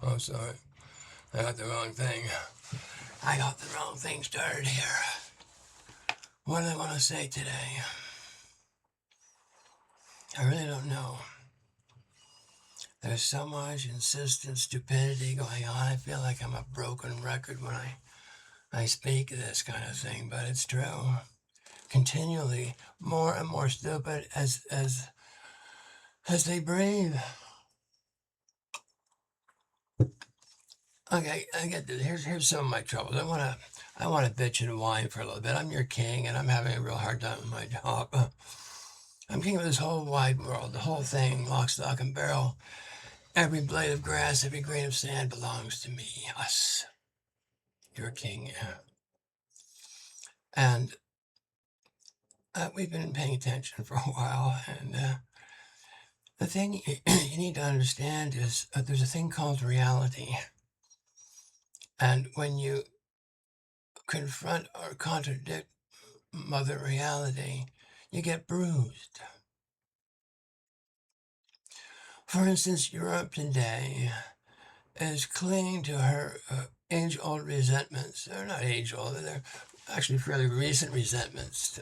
Oh, sorry. I got the wrong thing. I got the wrong thing started here. What do I want to say today? I really don't know. There's so much insistent stupidity going on. I feel like I'm a broken record when I speak this kind of thing, but it's true. Continually more and more stupid as they breathe. Okay, I get this. Here's some of my troubles. I wanna bitch and whine for a little bit. I'm your king, and I'm having a real hard time with my job. I'm king of this whole wide world, the whole thing, lock, stock, and barrel. Every blade of grass, every grain of sand belongs to me, us, your king. And we've been paying attention for a while, and the thing you need to understand is there's a thing called reality. And when you confront or contradict Mother Reality, you get bruised. For instance, Europe today is clinging to her age-old resentments. They're not age-old, they're actually fairly recent resentments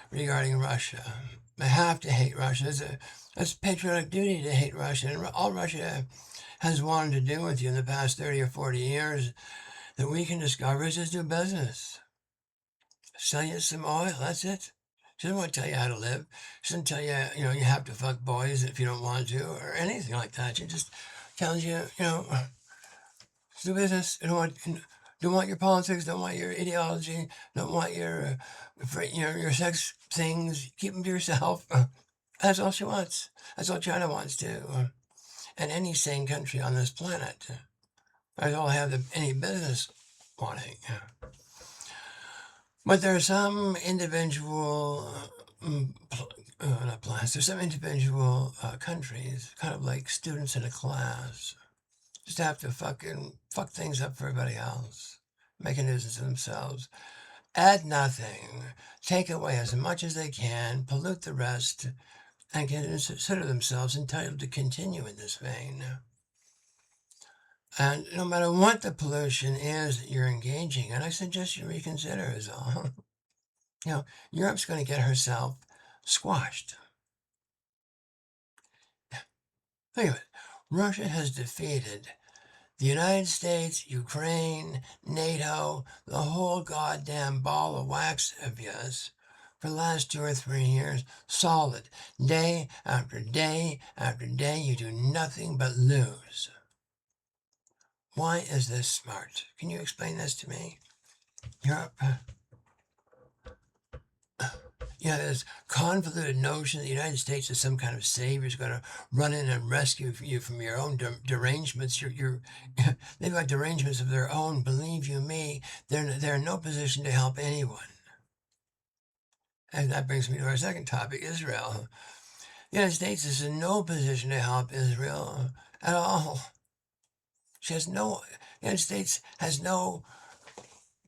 regarding Russia. They have to hate Russia. It's a patriotic duty to hate Russia. And all Russia has wanted to do with you in the past 30 or 40 years that we can discover is just do business. Sell you some oil, that's it. She doesn't want to tell you how to live. She doesn't tell you, you have to fuck boys if you don't want to or anything like that. She just tells you, do business. Don't want your politics, don't want your ideology, don't want your sex things. Keep them to yourself. That's all she wants. That's all China wants too. And any sane country on this planet. That's all I have any business wanting. But there are some individual, not plans, there's some individual countries, kind of like students in a class, just have to fuck things up for everybody else, make a nuisance of themselves, add nothing, take away as much as they can, pollute the rest, and consider themselves entitled to continue in this vein. And no matter what the pollution is that you're engaging in, I suggest you reconsider is all. Europe's going to get herself squashed. Think of it. Russia has defeated the United States, Ukraine, NATO, the whole goddamn ball of wax of yours for the last 2 or 3 years. Solid. Day after day after day, you do nothing but lose. Why is this smart? Can you explain this to me? Europe. This convoluted notion that the United States is some kind of savior is going to run in and rescue you from your own derangements. They've got derangements of their own. Believe you me, they're in no position to help anyone. And that brings me to our second topic, Israel. The United States is in no position to help Israel at all. The United States has no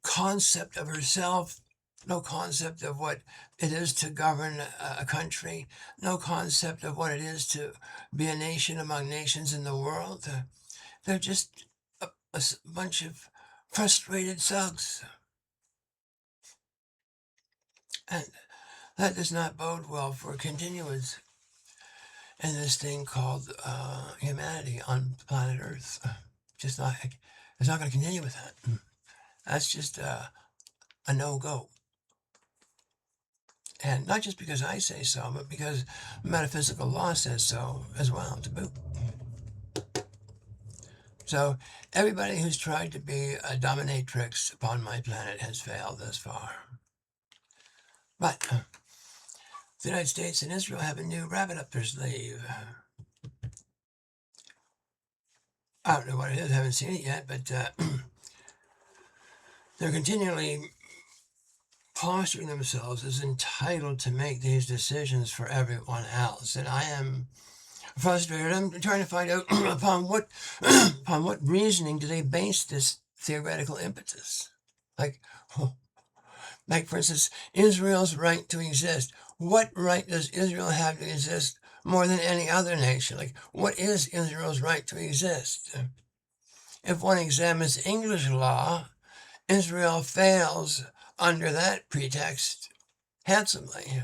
concept of herself, no concept of what it is to govern a country, no concept of what it is to be a nation among nations in the world. They're just a bunch of frustrated thugs. And that does not bode well for continuance in this thing called humanity on planet Earth. It's not going to continue with that. That's just a no-go. And not just because I say so, but because metaphysical law says so as well, to boot. So everybody who's tried to be a dominatrix upon my planet has failed thus far. But the United States and Israel have a new rabbit up their sleeve. I don't know what it is, I haven't seen it yet, but they're continually posturing themselves as entitled to make these decisions for everyone else. And I am frustrated. I'm trying to find out upon what reasoning do they base this theoretical impetus? Like, for instance, Israel's right to exist. What right does Israel have to exist more than any other nation? Like, what is Israel's right to exist? If one examines English law, Israel fails under that pretext handsomely,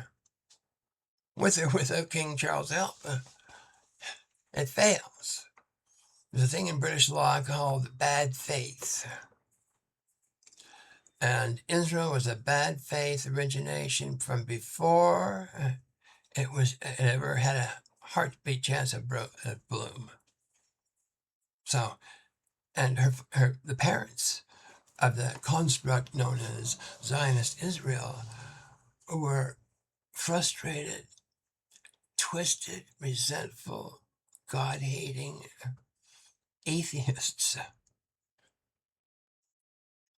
with or without King Charles' help. It fails. There's a thing in British law called bad faith. And Israel was a bad faith origination from before it ever had a heartbeat chance of bloom. So, and the parents of the construct known as Zionist Israel were frustrated, twisted, resentful, God-hating atheists.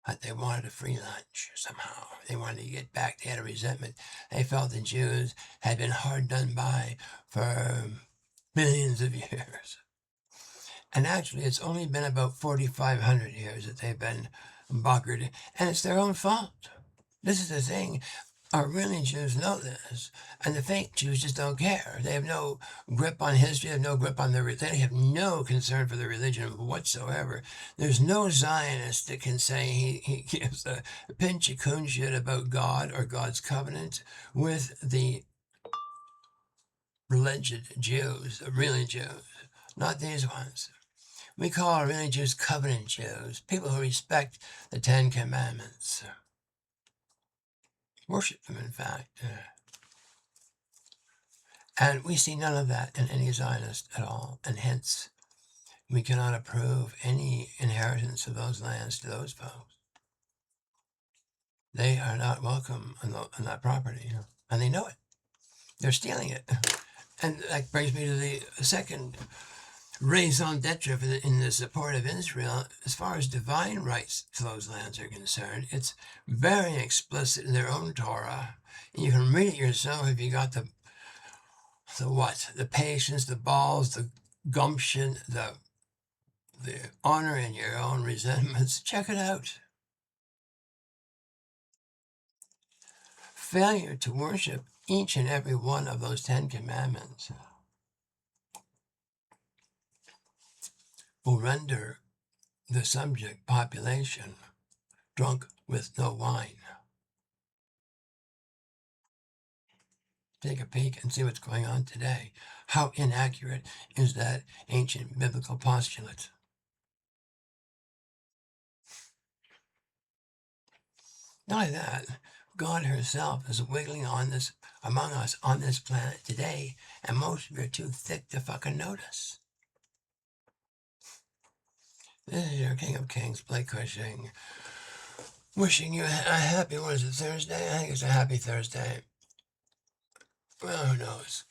But they wanted a free lunch somehow. They wanted to get back. They had a resentment. They felt the Jews had been hard done by for millions of years. And actually, it's only been about 4,500 years that they've been buggered, and it's their own fault. This is the thing. Our really Jews know this, and the fake Jews just don't care. They have no grip on history, they have no grip on they have no concern for their religion whatsoever. There's no Zionist that can say he gives a pinch of coon shit about God or God's covenant with the alleged Jews, the really Jews, not these ones. We call our really Jews covenant Jews, people who respect the Ten Commandments. Worship them, in fact. And we see none of that in any Zionist at all, and hence we cannot approve any inheritance of those lands to those folks. They are not welcome on that property, and they know it. They're stealing it. And that brings me to the second raison d'etre in the support of Israel. As far as divine rights to those lands are concerned, it's very explicit in their own Torah. And you can read it yourself if you got the patience, the balls, the gumption, the honor in your own resentments. Check it out. Failure to worship each and every one of those 10 commandments will render the subject population drunk with no wine. Take a peek and see what's going on today. How inaccurate is that ancient biblical postulate? Not only that, God herself is wiggling among us on this planet today, and most of you are too thick to fucking notice. This is your King of Kings, Blake Cushing, wishing you a happy, Thursday? I think it's a happy Thursday. Well, who knows?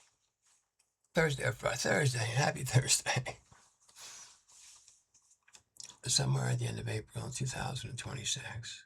Thursday or Friday? Thursday, happy Thursday. Somewhere at the end of April 2026.